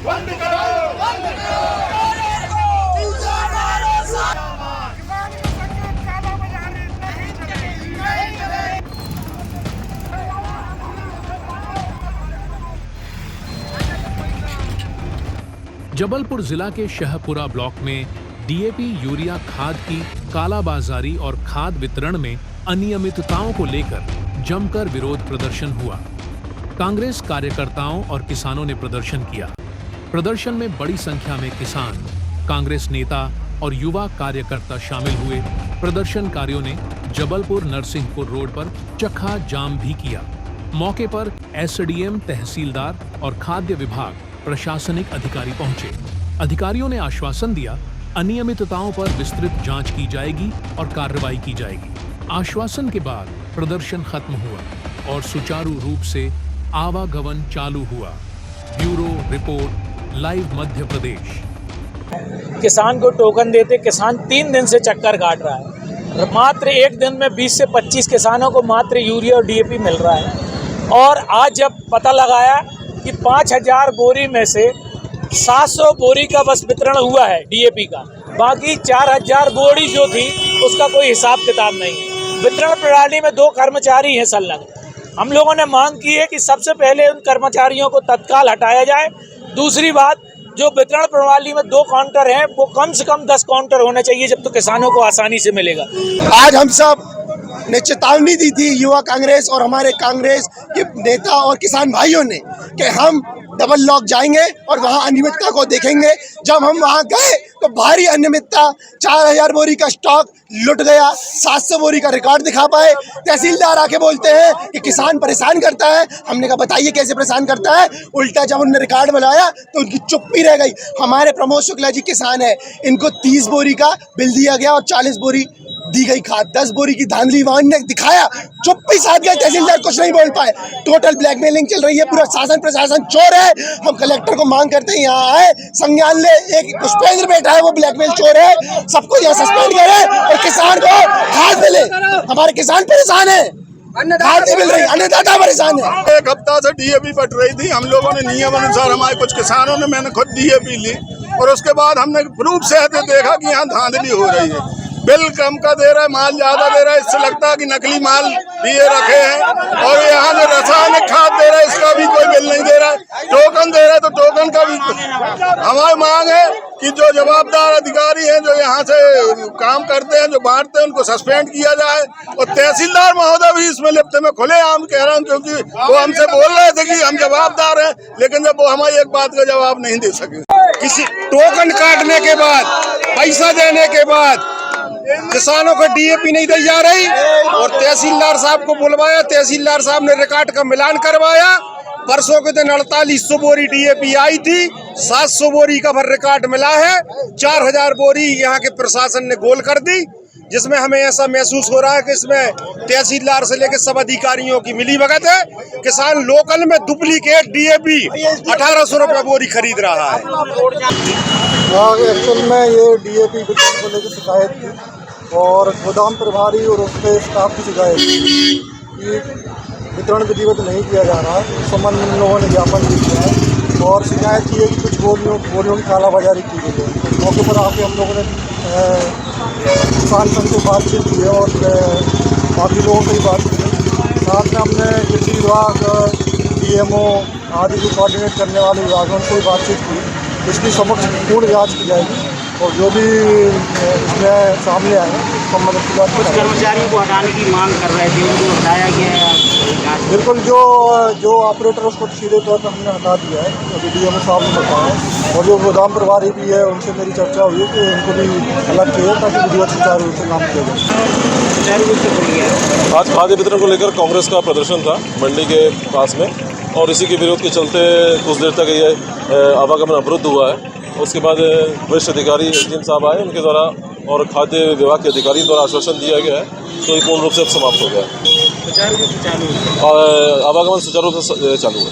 बंद करो, बंद करो। जबलपुर जिला के शहपुरा ब्लॉक में डीएपी यूरिया खाद की कालाबाजारी और खाद वितरण में अनियमितताओं को लेकर जमकर विरोध प्रदर्शन हुआ। कांग्रेस कार्यकर्ताओं और किसानों ने प्रदर्शन किया। प्रदर्शन में बड़ी संख्या में किसान, कांग्रेस नेता और युवा कार्यकर्ता शामिल हुए। प्रदर्शनकारियों ने जबलपुर नरसिंहपुर रोड पर चक्का जाम भी किया। मौके पर एसडीएम, तहसीलदार और खाद्य विभाग प्रशासनिक अधिकारी पहुंचे। अधिकारियों ने आश्वासन दिया, अनियमितताओं पर विस्तृत जांच की जाएगी और कार्रवाई की जाएगी। आश्वासन के बाद प्रदर्शन खत्म हुआ और सुचारू रूप से आवागमन चालू हुआ। Bureau report, live Madhya Pradesh. किसान को टोकन देते किसान 3 दिन से चक्कर काट रहा है। मात्र एक दिन में 20 से 25 किसानों को मात्र यूरिया और डीएपी मिल रहा है। और आज जब पता लगाया कि 5000 बोरी में से 700 बोरी का बस वितरण हुआ है डीएपी का, बाकी 4000 बोरी जो थी उसका कोई हिसाब किताब नहीं है। वितरण प्रणाली में 2 कर्मचारी हैं संलग्न। हम लोगों ने मांग की है कि सबसे पहले उन कर्मचारियों को तत्काल हटाया जाए। दूसरी बात, जो वितरण प्रणाली में 2 काउंटर हैं वो कम से कम 10 काउंटर होने चाहिए, जब तो किसानों को आसानी से मिलेगा। आज हम सब ने चेतावनी दी थी, युवा कांग्रेस और हमारे कांग्रेस के नेता और किसान भाइयों ने, कि हम डबल लॉक जाएंगे और वहां अनियमितता को देखेंगे। जब हम वहां गए तो भारी अनियमितता, 4000 बोरी का स्टॉक लुट गया, 700 बोरी का रिकॉर्ड दिखा पाए। तहसीलदार आके बोलते हैं कि किसान परेशान करता है। हमने कहा बताइए कैसे परेशान करता है। उल्टा जब उन्होंने रिकॉर्ड बनाया तो उनकी चुप्पी रह गई। हमारे प्रमोद शुक्ला जी किसान है, इनको 30 बोरी का बिल दिया गया और 40 बोरी दी गई खाद। 10 बोरी की धांधली वहां ने दिखाया, चुप्पी साध गए। तहसीलदार कुछ नहीं बोल पाए। टोटल ब्लैकमेलिंग चल रही है, पूरा शासन प्रशासन चोर है। हम कलेक्टर को मांग करते हैं यहाँ आए, संज्ञान ले। एक पुष्पेंद्र बैठा है, वो ब्लैकमेल चोर है, सबको यहाँ सस्पेंड करे और किसान को खाद मिले। हमारे किसान परेशान है, खाद नहीं मिल रही, अन्नदाता परेशान है। एक हफ्ता से डीएपी बट रही थी। हम लोगों ने नियम अनुसार, हमारे कुछ किसानों ने, मैंने खुद डीएपी ली और उसके बाद हमने प्रूफ से देखा कि यहाँ धांधली हो रही है। बिल कम का दे रहा है, माल ज्यादा दे रहा है। इससे लगता है कि नकली माल दिए रखे हैं। और यहाँ जो रासायनिक खाद दे रहा है इसका भी कोई बिल नहीं दे रहा है। टोकन दे रहा है तो टोकन का भी। हमारी मांग है कि जो जवाबदार अधिकारी हैं, जो यहाँ से काम करते हैं, जो बांटते हैं, उनको सस्पेंड किया जाए। और तहसीलदार महोदय भी इसमें लिप्त है। मैं खुलेआम कह रहा हूँ, क्योंकि वो हमसे बोल रहे थे कि हम जवाबदार हैं, लेकिन जब वो हमारी एक बात का जवाब नहीं दे सके। किसी टोकन काटने के बाद, पैसा देने के बाद किसानों को डीएपी नहीं दी जा रही और तहसीलदार साहब को बुलवाया। तहसीलदार साहब ने रिकॉर्ड का मिलान करवाया। परसों के दिन 4800 बोरी डीएपी आई थी, 700 बोरी का भर रिकॉर्ड मिला है। 4000 बोरी यहाँ के प्रशासन ने गोल कर दी, जिसमें हमें ऐसा महसूस हो रहा है कि इसमें तहसीलदार से लेकर सब अधिकारियों की मिलीभगत है। किसान लोकल में डुप्लीकेट डीएपी 1800 रुपये बोरी खरीद रहा है। एक्चुअल में ये डीएपी वितरण को लेकर शिकायत थी और गोदाम प्रभारी और उसके स्टाफ की शिकायत थी कि वितरण विधिवत नहीं किया जा रहा है। इस संबंध में लोगों ने ज्ञापन भी किया है और शिकायत की है कि कुछ बोरियों की कालाबाजारी की गई है। मौके पर आके हम लोगों ने किसान संघ से बातचीत की है और बाकी लोगों से भी बात की है। साथ में हमने कृषि विभाग, डीएमओ आदि को कोऑर्डिनेट करने वाले विभागों से बातचीत की। इसकी समक्ष पूर्ण जांच की जाएगी और जो भी इसमें सामने आए उसको मदद की बात करें। कर्मचारियों को हटाने की मांग कर रहे थे, उनको हटाया गया है। बिल्कुल, जो ऑपरेटर उसको सीधे तौर पर हमने हटा दिया है, अभी डीएमओ साहब ने बताया। और जो गोदाम प्रभारी भी है उनसे मेरी चर्चा हुई है कि उनको भी अलग किया ताकि विधिवत सुचारू रूप से काम किया जाए। आज खाद्य वितरण को लेकर कांग्रेस का प्रदर्शन था मंडी के पास में और इसी के विरोध के चलते कुछ देर तक ये आवागमन अवरुद्ध हुआ है। उसके बाद वरिष्ठ अधिकारी एसडीएम साहब आए, उनके द्वारा और खाद्य विभाग के अधिकारी द्वारा आश्वासन दिया गया है, तो ये पूर्ण रूप से समाप्त हो गया है। आवागमन सुचारू रूप से चालू है।